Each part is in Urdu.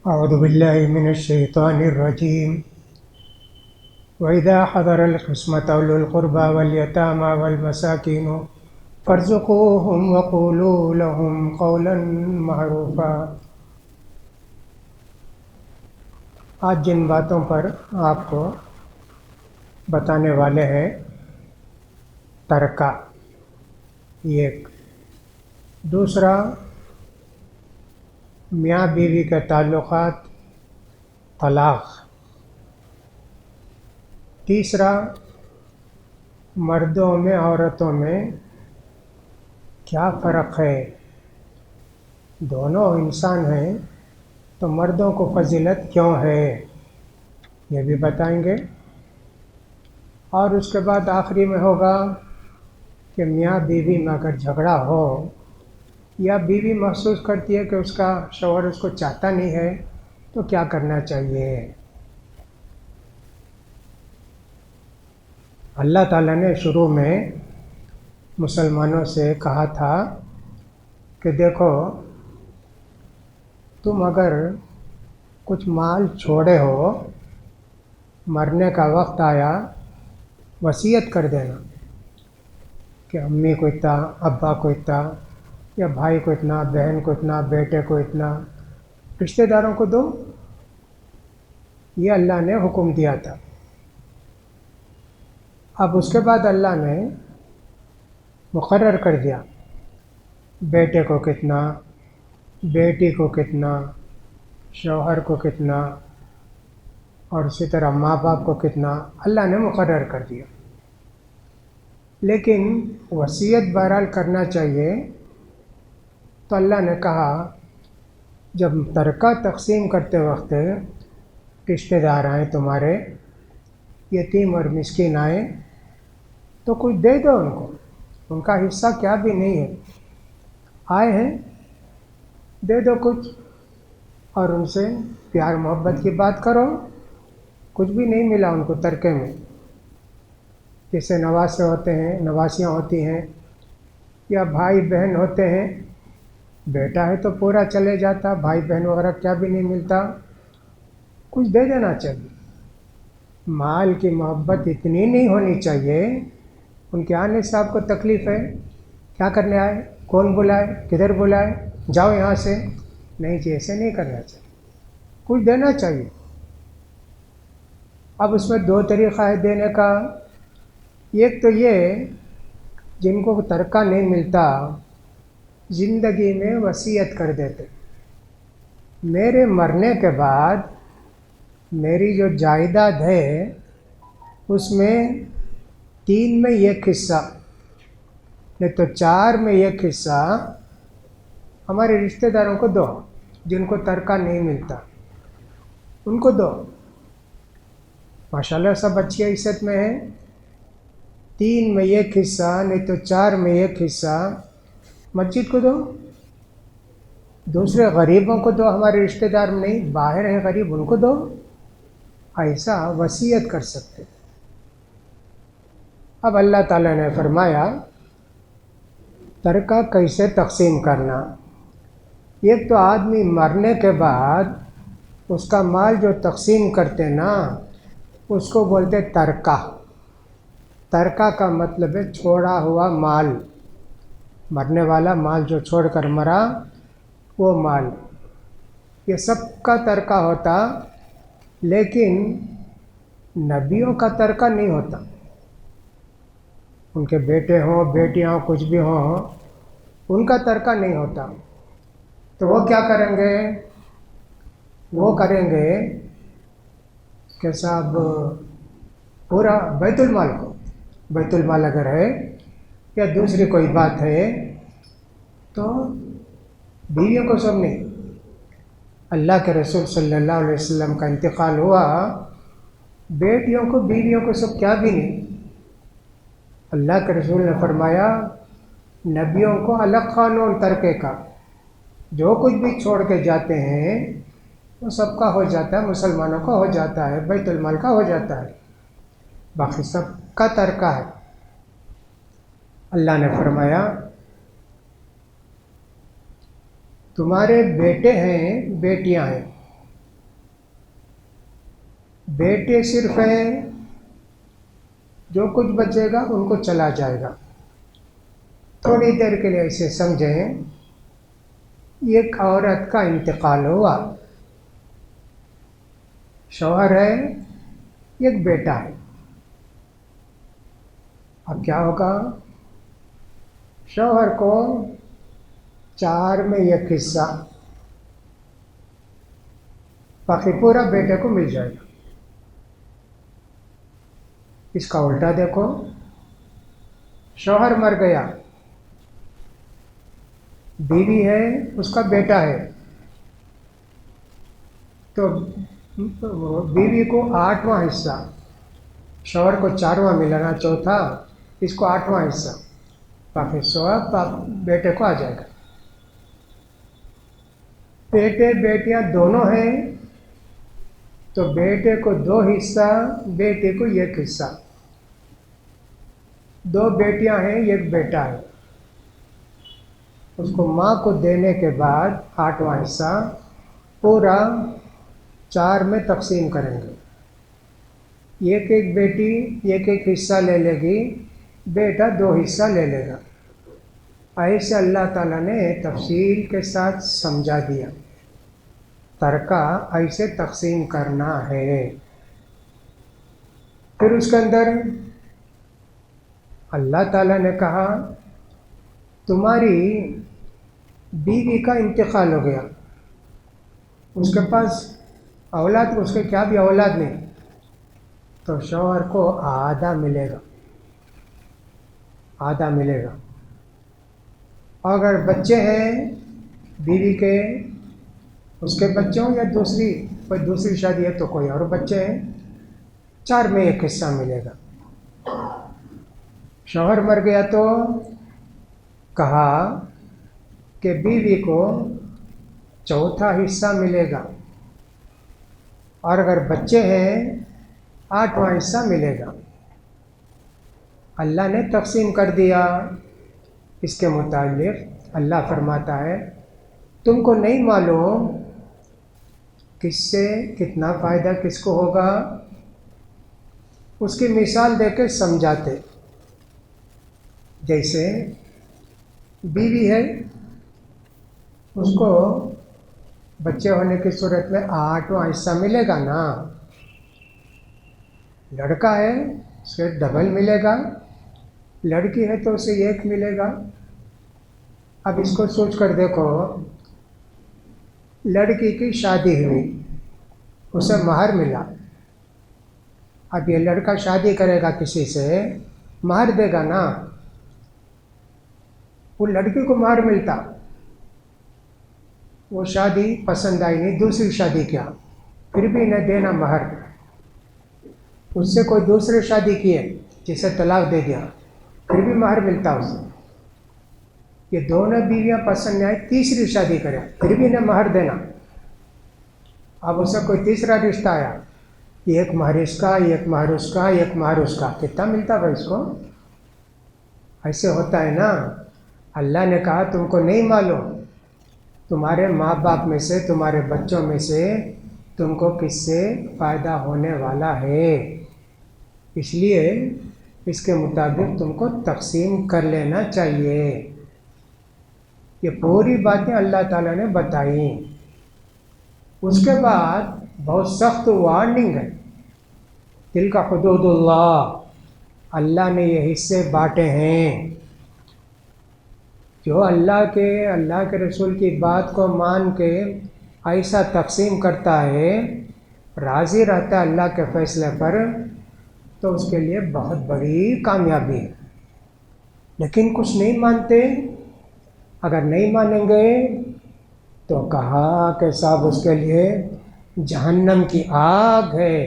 اعوذ باللہ من الشیطان الرجیم وَإِذَا حَضَرَ الْقِسْمَةَ أُولُو الْقُرْبَى وَالْيَتَامَى وَالْمَسَاكِينُ فَارْزُقُوهُمْ وَقُولُوا لَهُمْ قَوْلًا مَعْرُوفًا۔ آج جن باتوں پر آپ کو بتانے والے ہیں، ترکہ ایک، دوسرا میاں بیوی کے تعلقات، طلاق، تیسرا مردوں میں عورتوں میں کیا فرق ہے، دونوں انسان ہیں تو مردوں کو فضیلت کیوں ہے، یہ بھی بتائیں گے۔ اور اس کے بعد آخری میں ہوگا کہ میاں بیوی میں اگر جھگڑا ہو یا بیوی محسوس کرتی ہے کہ اس کا شوہر اس کو چاہتا نہیں ہے تو کیا کرنا چاہیے۔ اللہ تعالیٰ نے شروع میں مسلمانوں سے کہا تھا کہ دیکھو، تم اگر کچھ مال چھوڑے ہو، مرنے کا وقت آیا، وصیت کر دینا کہ امی کو اتنا، ابا کو اتنا، یا بھائی کو اتنا، بہن کو اتنا، بیٹے کو اتنا، رشتہ داروں کو دو۔ یہ اللہ نے حکم دیا تھا۔ اب اس کے بعد اللہ نے مقرر کر دیا، بیٹے کو کتنا، بیٹی کو کتنا، شوہر کو کتنا، اور اسی طرح ماں باپ کو کتنا، اللہ نے مقرر کر دیا۔ لیکن وصیت بہرحال کرنا چاہیے، تو اللہ نے کہا جب ترکہ تقسیم کرتے وقت رشتہ دار آئیں تمہارے، یتیم اور مسکین آئیں تو کچھ دے دو ان کو، ان کا حصہ کیا بھی نہیں ہے، آئے ہیں دے دو کچھ، اور ان سے پیار محبت کی بات کرو۔ کچھ بھی نہیں ملا ان کو ترکے میں، جیسے نواسے ہوتے ہیں، نواسیاں ہوتی ہیں، یا بھائی بہن ہوتے ہیں، بیٹا ہے تو پورا چلے جاتا، بھائی بہن وغیرہ کیا بھی نہیں ملتا، کچھ دے دینا چاہیے۔ مال کی محبت اتنی نہیں ہونی چاہیے، ان کے آنے سے آپ کو تکلیف ہے، کیا کرنے آئے، کون بلائے، کدھر بلائے، جاؤ یہاں سے، نہیں جی، ایسے نہیں کرنا چاہیے، کچھ دینا چاہیے۔ اب اس میں دو طریقہ ہے دینے کا، ایک تو یہ جن کو ترکہ نہیں ملتا، زندگی میں وصیت کر دیتے، میرے مرنے کے بعد میری جو جائیداد ہے اس میں 3 میں 1 حصہ، نہیں تو 4 میں 1 حصہ ہمارے رشتہ داروں کو دو، جن کو ترکہ نہیں ملتا ان کو دو۔ ماشاءاللہ سب اچھی حیثیت میں ہیں، 3 میں 1 حصہ، نہیں تو 4 میں 1 حصہ مسجد کو دو، دوسرے غریبوں کو دو، ہمارے رشتہ دار میں نہیں، باہر ہیں غریب، ان کو دو، ایسا وصیت کر سکتے۔ اب اللہ تعالیٰ نے فرمایا ترکہ کیسے تقسیم کرنا۔ ایک تو آدمی مرنے کے بعد اس کا مال جو تقسیم کرتے نا، اس کو بولتے ترکہ۔ ترکہ کا مطلب ہے چھوڑا ہوا مال، مرنے والا مال جو چھوڑ کر مرا وہ مال، یہ سب کا ترکہ ہوتا، لیکن نبیوں کا ترکہ نہیں ہوتا۔ ان کے بیٹے ہوں، بیٹیاں ہوں، کچھ بھی ہوں، ان کا ترکہ نہیں ہوتا۔ تو وہ کیا کریں گے، وہ کریں گے کہ صاحب پورا بیت المال کو، بیت المال اگر ہے یا دوسری کوئی بات ہے تو بیویوں کو سب نہیں۔ اللہ کے رسول صلی اللہ علیہ وسلم کا انتقال ہوا، بیٹیوں کو بیویوں کو سب کیا بھی نہیں۔ اللہ کے رسول نے فرمایا نبیوں کو الگ قانون ترکے کا، جو کچھ بھی چھوڑ کے جاتے ہیں وہ سب کا ہو جاتا ہے، مسلمانوں کا ہو جاتا ہے، بیت المال کا ہو جاتا ہے، باقی سب کا ترکہ ہے۔ اللہ نے فرمایا تمہارے بیٹے ہیں، بیٹیاں ہیں، بیٹے صرف ہیں، جو کچھ بچے گا ان کو چلا جائے گا۔ تھوڑی دیر کے لیے اسے سمجھیں، ایک عورت کا انتقال ہوا، شوہر ہے، ایک بیٹا ہے۔ اب کیا ہوگا؟ شوہر کو 4 میں 1 حصہ، باقی پورا بیٹے کو مل جائے گا۔ اس کا الٹا دیکھو، شوہر مر گیا، بیوی ہے، اس کا بیٹا ہے، تو بیوی کو 8واں حصہ، شوہر کو 4واں ملنا، چوتھا، اس کو 8واں حصہ، باقی سب بیٹے کو آ جائے گا۔ بیٹے بیٹیاں دونوں ہیں تو بیٹے کو 2 حصہ، بیٹے کو 1 حصہ۔ 2 بیٹیاں ہیں، 1 بیٹا ہے، اس کو ماں کو دینے کے بعد 8واں حصہ پورا 4 میں تقسیم کریں گے۔ ایک بیٹی 1 حصہ لے لے گی، بیٹا 2 حصہ لے لے گا۔ ایسے اللہ تعالیٰ نے تفصیل کے ساتھ سمجھا دیا، ترکہ ایسے تقسیم کرنا ہے۔ پھر اس کے اندر اللہ تعالیٰ نے کہا تمہاری بیوی کا انتقال ہو گیا، اس کے پاس اولاد، اس کے کیا بھی اولاد نہیں، تو شوہر کو آدھا ملے گا، آدھا ملے گا۔ اگر بچے ہیں بیوی کے، اس کے بچے ہوں یا دوسری شادی ہے تو کوئی اور بچے ہیں، 4 میں 1 حصہ ملے گا۔ شوہر مر گیا تو کہا کہ بیوی کو چوتھا حصہ ملے گا، اور اگر بچے ہیں 8واں حصہ ملے گا۔ اللہ نے تقسیم کر دیا۔ اس کے متعلق اللہ فرماتا ہے تم کو نہیں معلوم کس سے کتنا فائدہ کس کو ہوگا، اس کی مثال دے کے سمجھاتے۔ جیسے بیوی ہے، اس کو بچے ہونے کی صورت میں 8واں حصہ ملے گا نا، لڑکا ہے اسے ڈبل ملے گا، لڑکی ہے تو اسے 1 ملے گا۔ اب اس کو سوچ کر دیکھو، لڑکی کی شادی ہوئی، اسے مہر ملا، اب یہ لڑکا شادی کرے گا کسی سے، مہر دے گا نا، وہ لڑکی کو مہر ملتا، وہ شادی پسند آئی نہیں، دوسری شادی کیا، پھر بھی نہ دینا مہر، اس سے کوئی دوسری شادی کی ہے جسے طلاق دے دیا، پھر بھی مہر ملتا اسے۔ یہ دونوں بیویاں پسند نہیں آئی، تیسری شادی کرے، پھر بھی نہ مہر دینا۔ اب اسے کوئی تیسرا رشتہ آیا، 1 مہر اس کا، 1 مہر اس کا، 1 مہر اس کا، کتنا ملتا بھائی اس کو؟ ایسے ہوتا ہے نا۔ اللہ نے کہا تم کو نہیں معلوم، تمہارے ماں باپ میں سے، تمہارے بچوں میں سے تم کو کس سے فائدہ ہونے والا ہے، اس لیے اس کے مطابق تم کو تقسیم کر لینا چاہیے۔ یہ پوری باتیں اللہ تعالیٰ نے بتائیں۔ اس کے بعد بہت سخت وارننگ ہے، تلک حدود اللہ، اللہ نے یہ حصے بانٹے ہیں۔ جو اللہ کے رسول کی بات کو مان کے ایسا تقسیم کرتا ہے، راضی رہتا ہے اللہ کے فیصلے پر، تو اس کے لیے بہت بڑی کامیابی ہے۔ لیکن کچھ نہیں مانتے، اگر نہیں مانیں گے تو کہا کہ صاحب اس کے لیے جہنم کی آگ ہے۔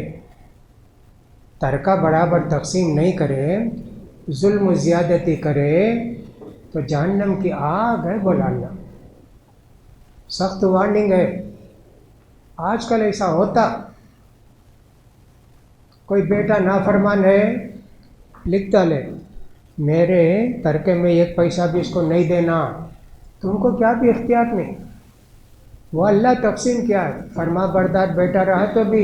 ترکہ برابر تقسیم نہیں کرے، ظلم و زیادتی کرے تو جہنم کی آگ ہے، بولا اللہ۔ سخت وارننگ ہے۔ آج کل ایسا ہوتا، کوئی بیٹا نافرمان ہے، لکھتا لے میرے ترکے میں 1 پیسہ بھی اس کو نہیں دینا، تم کو کیا بھی اختیار نہیں، وہ اللہ تقسیم کیا ہے، فرما بردار بیٹا رہا تو بھی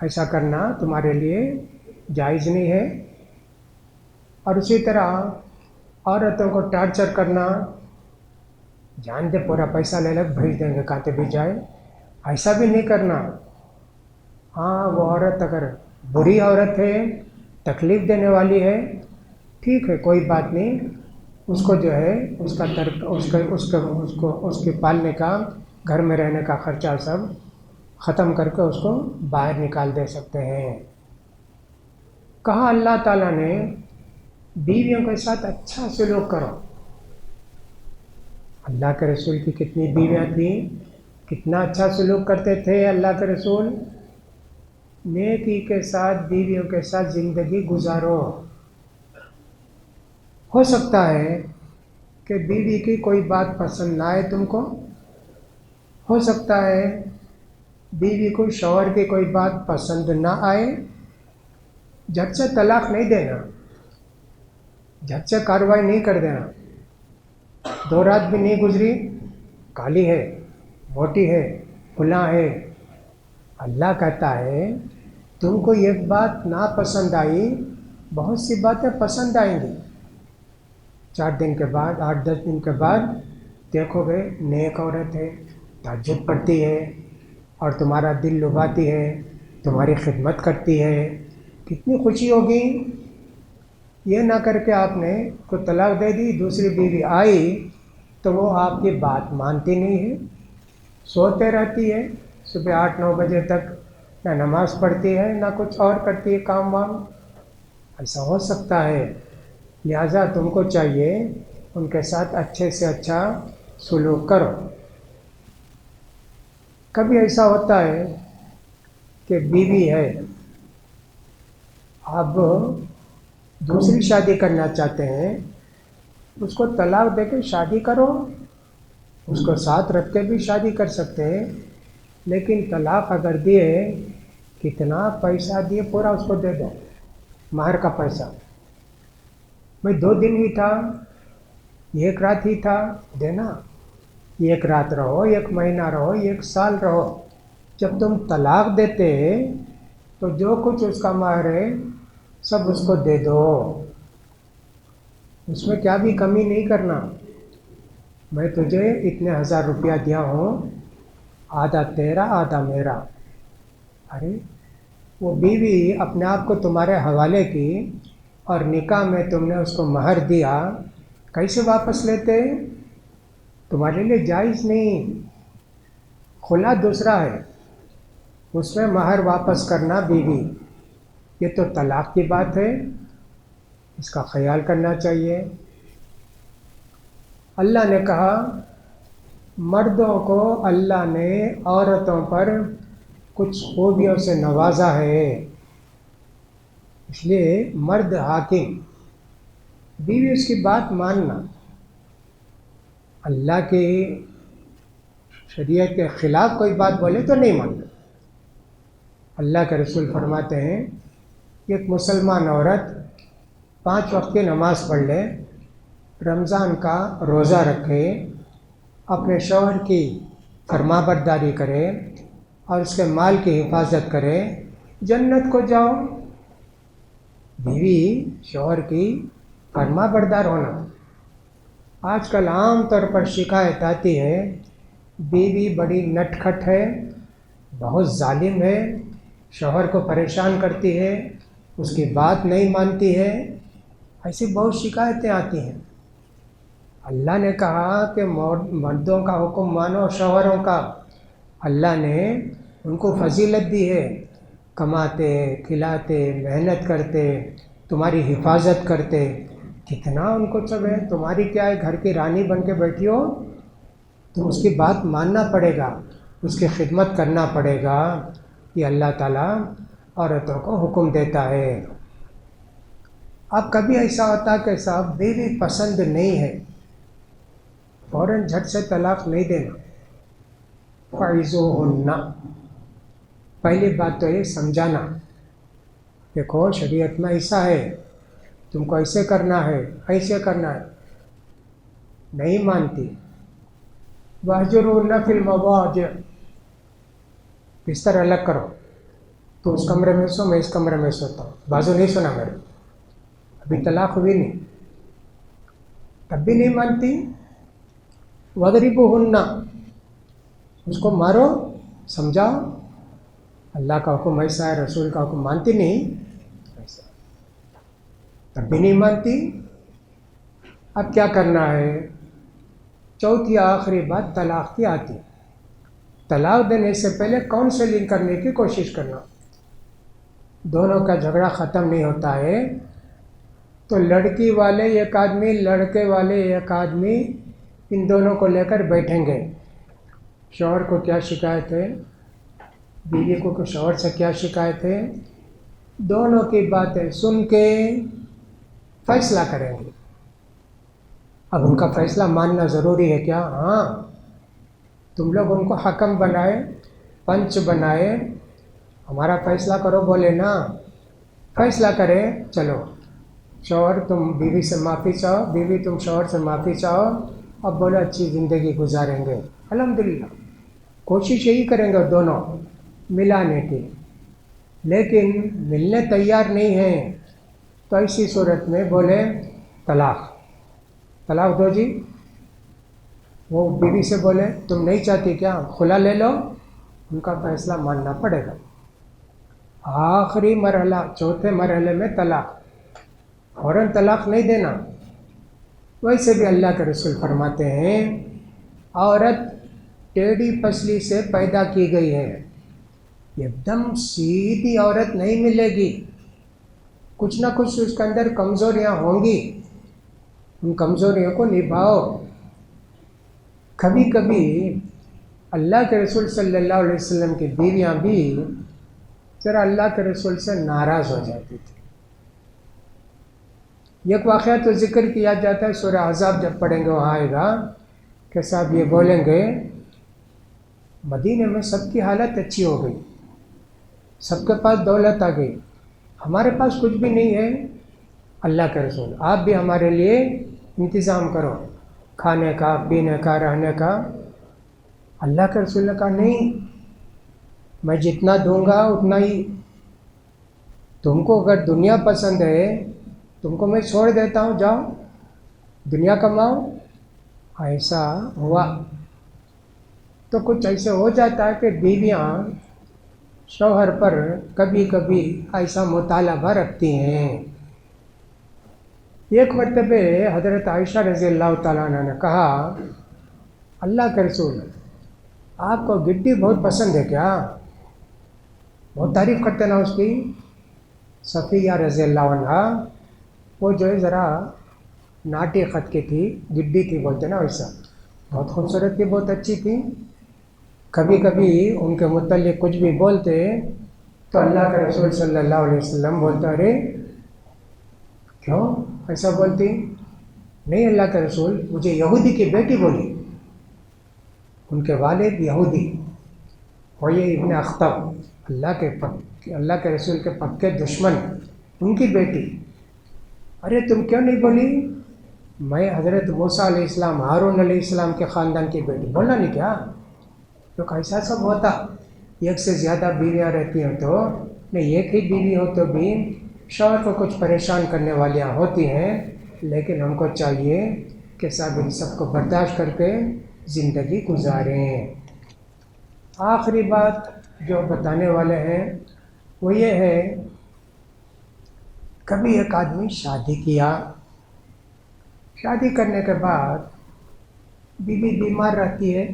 ایسا کرنا تمہارے لیے جائز نہیں ہے۔ اور اسی طرح عورتوں کو ٹارچر کرنا، جان دے پورا پیسہ لے لے بھیج دیں گے کہتے بھی جائے، ایسا بھی نہیں کرنا۔ ہاں وہ عورت اگر بری عورت ہے، تکلیف دینے والی ہے، ٹھیک ہے کوئی بات نہیں، اس کو جو ہے اس کا اس کے پالنے کا، گھر میں رہنے کا خرچہ سب ختم کر کے اس کو باہر نکال دے سکتے ہیں۔ کہا اللہ تعالیٰ نے بیویوں کے ساتھ اچھا سلوک کرو۔ اللہ کے رسول کی کتنی بیویاں تھیں، کتنا اچھا سلوک کرتے تھے اللہ کے رسول۔ نیکی کے ساتھ بیویوں کے ساتھ زندگی گزارو۔ ہو سکتا ہے کہ بیوی کی کوئی بات پسند نہ آئے تم کو، ہو سکتا ہے بیوی کو شوہر کی کوئی بات پسند نہ آئے، جھٹ سے طلاق نہیں دینا، جھٹ سے کارروائی نہیں کر دینا۔ 2 رات بھی نہیں گزری، کالی ہے، موٹی ہے، فلاں ہے۔ اللہ کہتا ہے تم کو ایک بات ناپسند آئی، بہت سی باتیں پسند آئیں گی۔ 4 دن کے بعد، 8-10 دن کے بعد دیکھو گے نیک عورت ہے، تہجد پڑھتی ہے اور تمہارا دل لبھاتی ہے، تمہاری خدمت کرتی ہے، کتنی خوشی ہوگی۔ یہ نہ کر کے آپ نے کوئی طلاق دے دی، دوسری بیوی آئی تو وہ آپ کی بات مانتی نہیں ہے، سوتے رہتی ہے، صبح 8-9 بجے تک نہ نماز پڑھتی ہے نہ کچھ اور کرتی ہے کام وام۔ ایسا ہو سکتا ہے، لہٰذا تم کو چاہیے ان کے ساتھ اچھے سے اچھا سلوک کرو۔ کبھی ایسا ہوتا ہے کہ بیوی ہے، اب دوسری شادی کرنا چاہتے ہیں، اس کو طلاق دے کے شادی کرو، اس کو ساتھ رکھ کے بھی شادی کر سکتے ہیں، لیکن طلاق اگر دیے، کتنا پیسہ دیے پورا اس کو دے دو، مہر کا پیسہ۔ بھئی 2 دن ہی تھا، 1 رات ہی تھا، دینا۔ 1 رات رہو، 1 مہینہ رہو، 1 سال رہو، جب تم طلاق دیتے تو جو کچھ اس کا مہر ہے سب اس کو دے دو، اس میں کیا بھی کمی نہیں کرنا۔ میں تجھے اتنے 1000 روپیہ دیا ہوں، آدھا تیرا آدھا میرا۔ ارے وہ بیوی اپنے آپ کو تمہارے حوالے کی اور نکاح میں تم نے اس کو مہر دیا، کیسے واپس لیتے؟ تمہارے لیے جائز نہیں۔ خلا دوسرا ہے، اس میں مہر واپس کرنا بیوی، یہ تو طلاق کی بات ہے، اس کا خیال کرنا چاہیے۔ اللہ نے کہا مردوں کو اللہ نے عورتوں پر کچھ خوبیوں سے نوازا ہے، اس لیے مرد حاکم، بیوی اس کی بات ماننا، اللہ کی شریعت کے خلاف کوئی بات بولے تو نہیں ماننا۔ اللہ کے رسول فرماتے ہیں ایک مسلمان عورت 5 وقت کی نماز پڑھ لے، رمضان کا روزہ رکھے، اپنے شوہر کی فرما برداری کرے اور اس کے مال کی حفاظت کرے، جنت کو جاؤ۔ بیوی شوہر کی فرما بردار ہونا۔ آج کل عام طور پر شکایت آتی ہے بیوی بڑی نٹ کھٹ ہے، بہت ظالم ہے، شوہر کو پریشان کرتی ہے، اس کی بات نہیں مانتی ہے، ایسی بہت شکایتیں آتی ہیں۔ اللہ نے کہا کہ مردوں کا حکم مانو شوہروں کا۔ اللہ نے ان کو فضیلت دی ہے، کماتے، کھلاتے، محنت کرتے، تمہاری حفاظت کرتے، کتنا ان کو سب ہے۔ تمہاری کیا ہے، گھر کی رانی بن کے بیٹھی ہو، تو اس کی بات ماننا پڑے گا، اس کی خدمت کرنا پڑے گا۔ یہ اللہ تعالیٰ عورتوں کو حکم دیتا ہے۔ اب کبھی ایسا ہوتا کہ صاحب بیوی پسند نہیں ہے، فوراً جھٹ سے طلاق نہیں دینا۔ فَعِظُوهُنَّ، پہلی بات تو یہ سمجھانا، دیکھو شریعت میں ایسا ہے، تم کو ایسے کرنا ہے، ایسے کرنا ہے، نہیں مانتی۔ وَاهْجُرُوهُنَّ فِي الْمَضَاجِعِ، بستر الگ کرو، تو اس کمرے میں سو، میں اس کمرے میں سوتا ہوں، بازو نہیں سنا میرے، ابھی طلاق ہوئی نہیں، تب بھی نہیں مانتی. وَضْرِبُوهُنَّ، اس کو مارو، سمجھاؤ. اللہ کا حکم ایسا ہے، رسول کا حکم مانتی نہیں، ایسا تب بھی نہیں مانتی. اب کیا کرنا ہے؟ چوتھی آخری بات طلاق کی آتی. طلاق دینے سے پہلے کاؤنسلنگ کرنے کی کوشش کرنا. دونوں کا جھگڑا ختم نہیں ہوتا ہے تو لڑکی والے ایک آدمی، لڑکے والے ایک آدمی، ان دونوں کو لے کر بیٹھیں گے. شوہر کو کیا شکایت ہے، بیوی کو شوہر سے کیا شکایت ہے، دونوں کی باتیں سن کے فیصلہ کریں گے. اب ان کا فیصلہ ماننا ضروری ہے کیا؟ ہاں، تم لوگ ان کو حکم بنائے، پنچ بنائے، ہمارا فیصلہ کرو بولے نا، فیصلہ کرے. چلو شوہر تم بیوی سے معافی چاہو، بیوی تم شوہر سے معافی چاہو، اب بولو اچھی زندگی گزاریں گے. الحمدللہ کوشش یہی کریں گے دونوں ملانے کی. لیکن ملنے تیار نہیں ہیں تو ایسی صورت میں بولے طلاق، طلاق دو جی. وہ بیوی سے بولے تم نہیں چاہتی کیا، خلا لے لو. ان کا فیصلہ ماننا پڑے گا. آخری مرحلہ، چوتھے مرحلے میں طلاق، فوراً طلاق نہیں دینا. ویسے بھی اللہ کے رسول فرماتے ہیں عورت ٹیڑھی پسلی سے پیدا کی گئی ہے، ایک دم سیدھی عورت نہیں ملے گی. کچھ نہ کچھ اس کے اندر کمزوریاں ہوں گی، ان کمزوریوں کو نبھاؤ. کبھی کبھی اللہ کے رسول صلی اللہ علیہ وسلم کی بیویاں بھی ذرا اللہ کے رسول سے ناراض ہو جاتی تھی. ایک واقعہ تو ذکر کیا جاتا ہے، سورہ احزاب جب پڑھیں گے وہاں آئے گا کہ صاحب یہ بولیں گے مدینے میں سب کی حالت اچھی ہو گئی، سب کے پاس دولت آ گئی، ہمارے پاس کچھ بھی نہیں ہے. اللہ کے رسول آپ بھی ہمارے لیے انتظام کرو، کھانے کا، پینے کا، رہنے کا. اللہ کے رسول نے کہا نہیں، میں جتنا دوں گا اتنا ہی. تم کو اگر دنیا پسند ہے تم کو میں چھوڑ دیتا ہوں، جاؤ دنیا کماؤ. ایسا ہوا تو کچھ ایسے ہو جاتا ہے کہ بیویاں شوہر پر کبھی کبھی ایسا مطالبہ رکھتی ہیں. ایک مرتبہ حضرت عائشہ رضی اللہ تعالیٰ عنہ نے کہا اللہ کے رسول آپ کو گڈی بہت پسند ہے کیا؟ بہت تعریف کرتے نا اس کی. صفیہ رضی اللہ عنہ وہ جو ہے ذرا ناٹی خط کی تھی، گڈی تھی بولتے نا ویسا، بہت خوبصورت تھی، بہت اچھی تھی. کبھی کبھی ان کے متعلق کچھ بھی بولتے تو اللہ کے رسول صلی اللہ علیہ وسلم بولتا ارے کیوں ایسا بولتی؟ نہیں اللہ کے رسول مجھے یہودی کی بیٹی بولی، ان کے والد یہودی ہوئے ابن اخطب، اللہ کے رسول کے پکے دشمن، ان کی بیٹی. ارے تم کیوں نہیں بولی میں حضرت موسیٰ علیہ السلام، ہارون علیہ السلام کے خاندان کی بیٹی، بولنا نہیں کیا؟ تو ایسا سب ہوتا، ایک سے زیادہ بیویاں رہتی ہیں تو نہیں، ایک ہی بیوی ہو تو بھی شوہر کو کچھ پریشان کرنے والیاں ہوتی ہیں. لیکن ہم کو چاہیے کہ سب ان سب کو برداشت کر کے زندگی گزاریں. آخری بات جو بتانے والے ہیں وہ یہ ہے، کبھی ایک آدمی شادی کیا، شادی کرنے کے بعد بیوی بیمار رہتی ہے،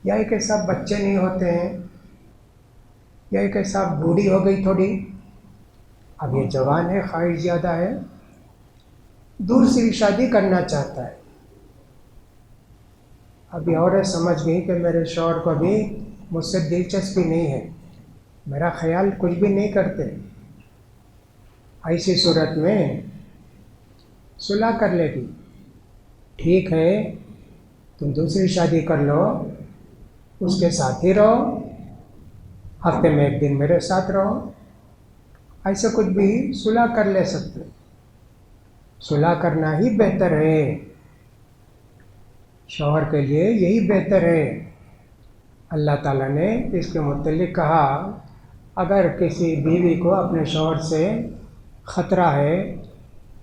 یا کہ سب بچے نہیں ہوتے ہیں، یا کہ سب بوڑھی ہو گئی تھوڑی، اب یہ جوان ہے، خواہش زیادہ ہے، دوسری شادی کرنا چاہتا ہے. ابھی عورت سمجھ گئی کہ میرے شوہر کو بھی مجھ سے دلچسپی نہیں ہے، میرا خیال کچھ بھی نہیں کرتے. ایسی صورت میں صلح کر لے گی، ٹھیک ہے تم دوسری شادی کر لو، اس کے ساتھ ہی رہو، ہفتے میں ایک دن میرے ساتھ رہو. ایسے کچھ بھی صلح کر لے سکتے، صلح کرنا ہی بہتر ہے، شوہر کے لیے یہی بہتر ہے. اللہ تعالیٰ نے اس کے متعلق کہا اگر کسی بیوی کو اپنے شوہر سے خطرہ ہے،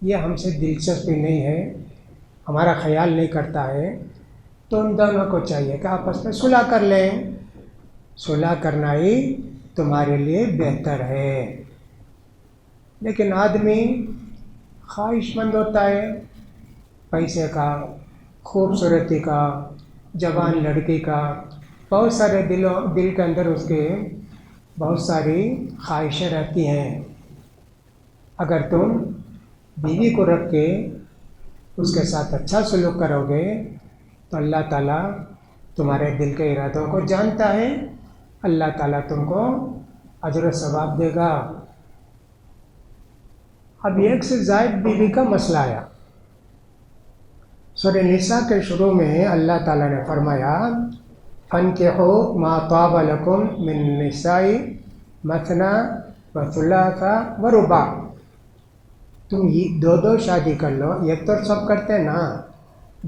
یہ ہم سے دلچسپی نہیں ہے، ہمارا خیال نہیں کرتا ہے، تو ان دونوں کو چاہیے کہ آپس میں صلح کر لیں، صلح کرنا ہی تمہارے لیے بہتر ہے۔ لیکن آدمی خواہش مند ہوتا ہے، پیسے کا، خوبصورتی کا، جوان لڑکی کا، بہت سارے دل کے اندر اس کے بہت ساری خواہشیں رہتی ہیں۔ اگر تم بیوی کو رکھ کے اس کے ساتھ اچھا سلوک کرو گے تو اللہ تعالیٰ تمہارے دل کے ارادوں کو جانتا ہے، اللہ تعالیٰ تم کو اجر و ثواب دے گا۔ اب ایک سے زائد بیوی کا مسئلہ آیا۔ سورہ نساء کے شروع میں اللہ تعالیٰ نے فرمایا فَانْكِحُوا مَا طَابَ لَكُم مِّن النِّسَاءِ مَثْنَىٰ وَثُلَاثَ وَرُبَاعَ، تم یہ دو شادی کر لو، ایک تو سب کرتے ہیں نا،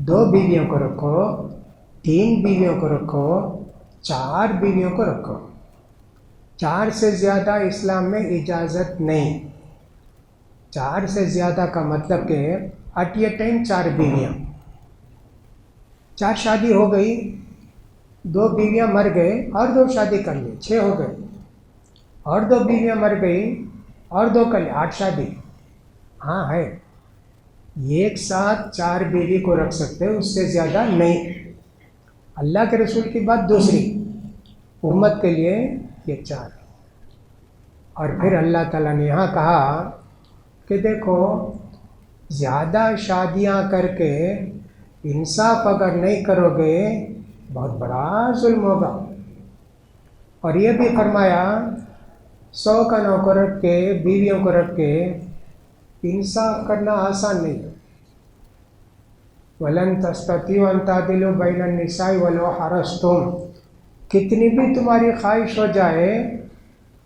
2 بیویوں کو رکھو، 3 بیویوں کو رکھو، 4 بیویوں کو رکھو، 4 سے زیادہ اسلام میں اجازت نہیں۔ 4 سے زیادہ کا مطلب کہ ایٹ اے ٹائم 4 بیویاں، 4 شادی ہو گئی، 2 بیویاں مر گئے اور 2 شادی کر لی، 6 ہو گئے، اور 2 بیویاں مر گئی اور 2 کر لی، 8 شادی۔ ہاں ہے، ایک ساتھ 4 بیوی کو رکھ سکتے، اس سے زیادہ نہیں۔ اللہ کے رسول کی بات دوسری، امت کے لیے یہ 4۔ اور پھر اللہ تعالیٰ نے یہاں کہا کہ دیکھو زیادہ شادیاں کر کے انصاف اگر نہیں کرو گے بہت بڑا ظلم ہوگا۔ اور یہ بھی فرمایا 100 کا نوکر رکھ کے، بیویوں کو رکھ کے انصاف کرنا آسان نہیں ہے۔ وَلَن تَسْتَطِيعُوا أَن تَعْدِلُوا بَيْنَ النِّسَاءِ وَلَوْ حَرَصْتُمْ، کتنی بھی تمہاری خواہش ہو جائے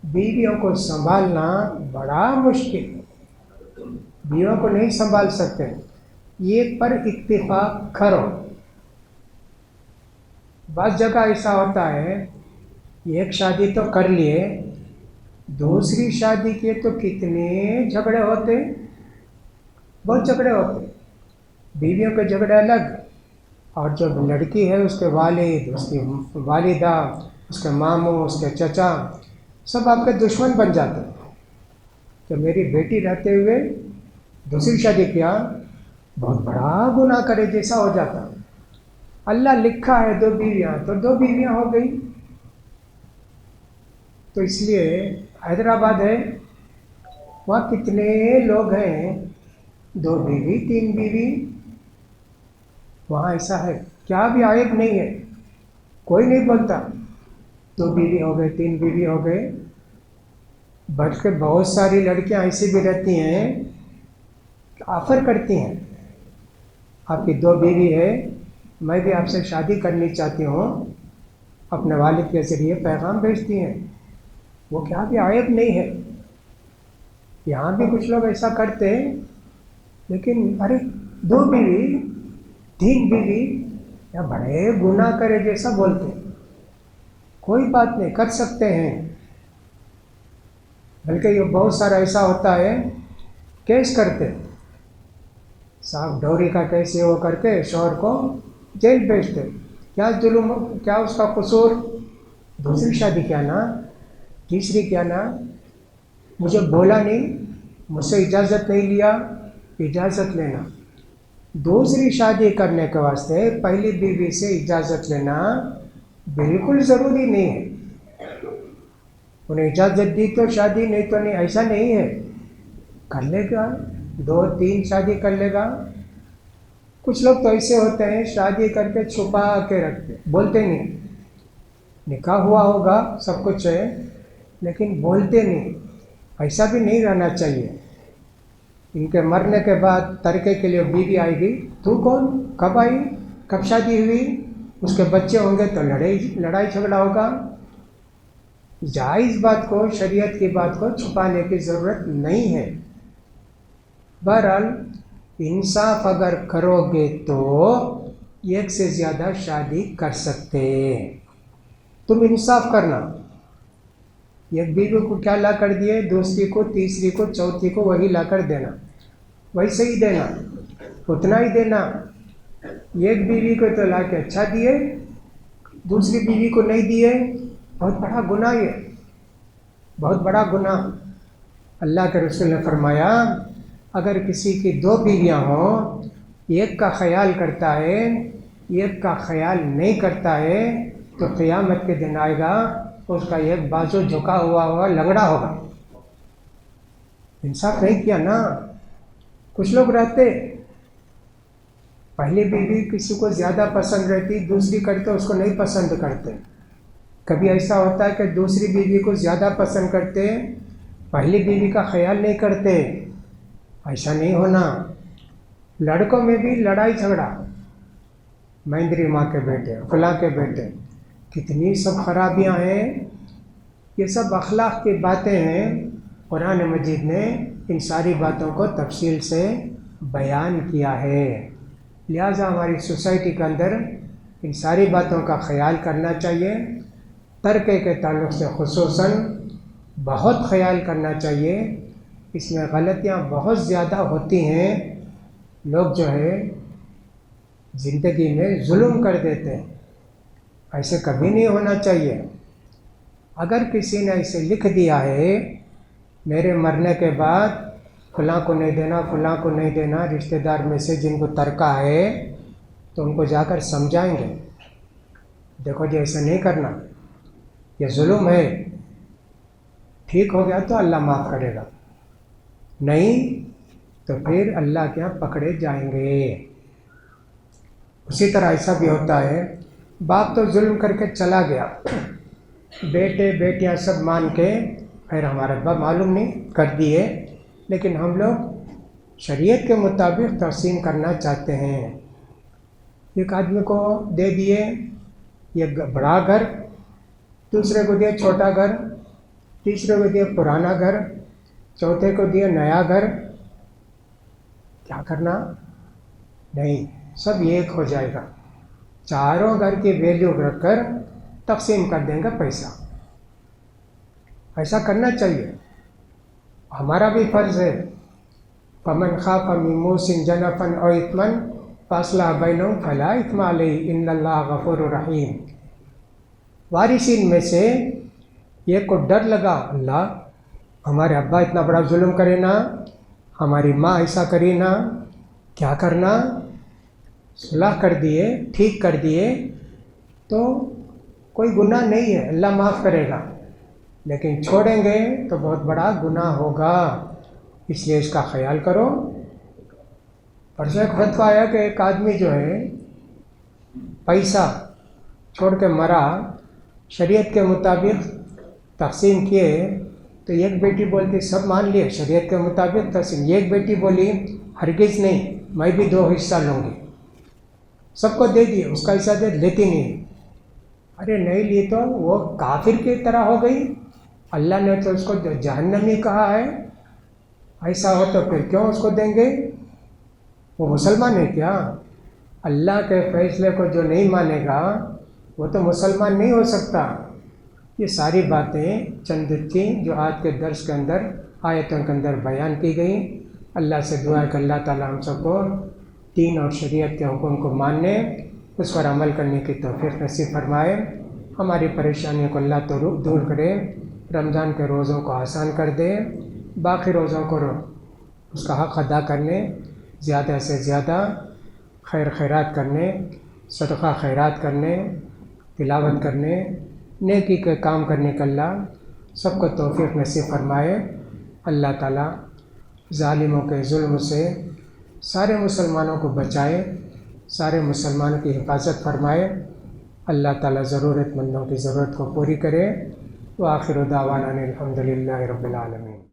بیویوں کو سنبھالنا بڑا مشکل ہے، بیویوں کو نہیں سنبھال سکتے، ایک پر اتفاق کرو۔ بعض جگہ ایسا ہوتا ہے ایک شادی تو کر لیے، دوسری شادی کیے تو کتنے جھگڑے ہوتے، بہت جھگڑے ہوتے، بیویوں کے جھگڑے الگ، اور جو لڑکی ہے اس کے والد، اس کی والدہ، اس کے ماموں، اس کے چچا، سب آپ کے دشمن بن جاتے ہیں کہ میری بیٹی رہتے ہوئے دوسری شادی کیا، بہت بڑا گناہ کرے جیسا ہو جاتا۔ اللہ لکھا ہے 2 بیویاں تو 2 بیویاں ہو گئی۔ تو اس لیے حیدرآباد ہے، وہاں کتنے لوگ ہیں 2 بیوی 3 بیوی، وہاں ایسا ہے، کیا بھی عیب نہیں ہے، کوئی نہیں بولتا 2 بیوی ہو گئے 3 بیوی ہو گئے۔ بلکہ بہت ساری لڑکیاں ایسی بھی رہتی ہیں کہ آفر کرتی ہیں آپ کی 2 بیوی ہے، میں بھی آپ سے شادی کرنی چاہتی ہوں، اپنے والد کے ذریعے پیغام بھیجتی ہیں، وہ کیا بھی عیب نہیں ہے۔ یہاں بھی کچھ لوگ ایسا کرتے ہیں، لیکن ارے 2 بیوی 3 بیوی یا بڑے گناہ کرے جیسا بولتے ہیں۔ کوئی بات نہیں، کر سکتے ہیں، بلکہ یہ بہت سارا ایسا ہوتا ہے کیس کرتے، صاحب ڈوری کا کیس وہ کر کے شوہر کو جیل بھیجتے، کیا ظلم، کیا اس کا قصور، دوسری شادی کیا نا، تیسری کیا نا، مجھے بولا نہیں، مجھ سے اجازت نہیں لیا، اجازت لینا۔ دوسری شادی کرنے کے واسطے پہلی بیوی سے اجازت لینا بالکل ضروری نہیں ہے۔ انہیں اجازت دی تو شادی، نہیں تو نہیں، ایسا نہیں ہے، کر لے گا 2 3 شادی کر لے گا۔ کچھ لوگ تو ایسے ہوتے ہیں شادی کر کے چھپا کے رکھتے، بولتے نہیں، نکاح ہوا ہوگا سب کچھ ہے لیکن بولتے نہیں، ایسا بھی نہیں رہنا چاہیے۔ ان کے مرنے کے بعد ترکے کے لیے بیوی آئے گی، تو کون، کب آئی، کب شادی ہوئی، اس کے بچے ہوں گے تو لڑائی جھگڑا ہوگا۔ جائز بات کو، شریعت کی بات کو چھپانے کی ضرورت نہیں ہے۔ بہرحال انصاف اگر کرو گے تو 1 سے زیادہ شادی کر سکتے ہیں۔ تم انصاف کرنا. ایک بیوی کو کیا لا کر دیے، دوسری کو، تیسری کو، چوتھی کو وہی لا کر دینا، ویسے ہی دینا، اتنا ہی دینا. ایک بیوی کو تو لا کے اچھا دیے، دوسری بیوی کو نہیں دیے، بہت بڑا گناہ، یہ بہت بڑا گناہ. اللہ کے رسول نے فرمایا اگر کسی کی 2 بیویاں ہوں، ایک کا خیال کرتا ہے ایک کا خیال نہیں کرتا ہے، تو قیامت کے دن آئے گا اس کا ایک بازو جھکا ہوا ہوگا، لنگڑا ہوگا. انصاف نہیں کیا نا. کچھ لوگ رہتے پہلی بیوی کسی کو زیادہ پسند رہتی، دوسری کرتے اس کو نہیں پسند کرتے. کبھی ایسا ہوتا ہے کہ دوسری بیوی کو زیادہ پسند کرتے، پہلی بیوی کا خیال نہیں کرتے. ایسا نہیں ہونا. لڑکوں میں بھی لڑائی جھگڑا، مہندری ماں کے بیٹے، فلاں کے بیٹے، کتنی سب خرابیاں ہیں. یہ سب اخلاق کی باتیں ہیں. قرآن مجید نے ان ساری باتوں کو تفصیل سے بیان کیا ہے. لہٰذا ہماری سوسائٹی کے اندر ان ساری باتوں کا خیال کرنا چاہیے. ترکے کے تعلق سے خصوصاً بہت خیال کرنا چاہیے. اس میں غلطیاں بہت زیادہ ہوتی ہیں. لوگ جو ہے زندگی میں ظلم کر دیتے ہیں. ایسے کبھی نہیں ہونا چاہیے. اگر کسی نے ایسے لکھ دیا ہے میرے مرنے کے بعد فلاں کو نہیں دینا، فلاں کو نہیں دینا، رشتہ دار میں سے جن کو ترکہ ہے تو ان کو جا کر سمجھائیں گے، دیکھو جی ایسا نہیں کرنا، یہ ظلم ہے. ٹھیک ہو گیا تو اللہ معاف کرے گا، نہیں تو پھر اللہ کے یہاں پکڑے جائیں گے. اسی طرح ایسا بھی ہوتا ہے باپ تو ظلم کر کے چلا گیا، بیٹے بیٹیاں سب مان کے خیر ہمارا ابا معلوم نہیں کر دیے، لیکن ہم لوگ شریعت کے مطابق تقسیم کرنا چاہتے ہیں. ایک آدمی کو دے دیے یہ بڑا گھر، دوسرے کو دیا چھوٹا گھر، تیسرے کو دیا پرانا گھر، چوتھے کو دیا نیا گھر. کیا کرنا؟ نہیں، سب ایک ہو جائے گا. چاروں گھر کی ویلیو رکھ کر تقسیم کر دیں گے پیسہ. ایسا کرنا چاہیے. ہمارا بھی فرض ہے. فمن خاف من موص جنفا او اثما فاصلح بینہم فلا اثم علیہ ان اللہ غفور رحیم. وارثین میں سے ایک کو ڈر لگا اللہ ہمارے ابا اتنا بڑا ظلم کرے نا، ہماری ماں ایسا کری نا، کیا کرنا؟ صلح کر دیے، ٹھیک کر دیے تو کوئی گناہ نہیں ہے، اللہ معاف کرے گا. لیکن چھوڑیں گے تو بہت بڑا گناہ ہوگا، اس لیے اس کا خیال کرو. پرسوں ایک فتویٰ آیا کہ ایک آدمی جو ہے پیسہ چھوڑ کے مرا، شریعت کے مطابق تقسیم کیے تو ایک بیٹی بولتی سب مان لیے شریعت کے مطابق تقسیم، ایک بیٹی بولی ہرگز نہیں، میں بھی 2 حصہ لوں گی. سب کو دے دیے، اس کا حصہ دے، لیتی نہیں. ارے نہیں لی تو وہ کافر کی طرح ہو گئی. اللہ نے تو اس کو جہنمی کہا ہے. ایسا ہو تو پھر کیوں اس کو دیں گے؟ وہ مسلمان ہے کیا؟ اللہ کے فیصلے کو جو نہیں مانے گا وہ تو مسلمان نہیں ہو سکتا. یہ ساری باتیں چند تھیں جو آج کے درس کے اندر آیتوں کے اندر بیان کی گئیں. اللہ سے دعا ہے کہ اللہ تعالی ہم سب کو دین اور شریعت کے حکم کو ماننے، اس پر عمل کرنے کی توفیق نصیب فرمائے. ہماری پریشانیوں کو اللہ تو دور کرے، رمضان کے روزوں کو آسان کر دے، باقی روزوں کو اس کا حق ادا کرنے، زیادہ سے زیادہ خیر خیرات کرنے، صدقہ خیرات کرنے، تلاوت کرنے، نیکی کے کام کرنے کا اللہ سب کو توفیق نصیب فرمائے. اللہ تعالیٰ ظالموں کے ظلم سے سارے مسلمانوں کو بچائے، سارے مسلمانوں کی حفاظت فرمائے. اللہ تعالیٰ ضرورت مندوں کی ضرورت کو پوری کرے. وآخر دعوانا الحمد للہ رب العالمین.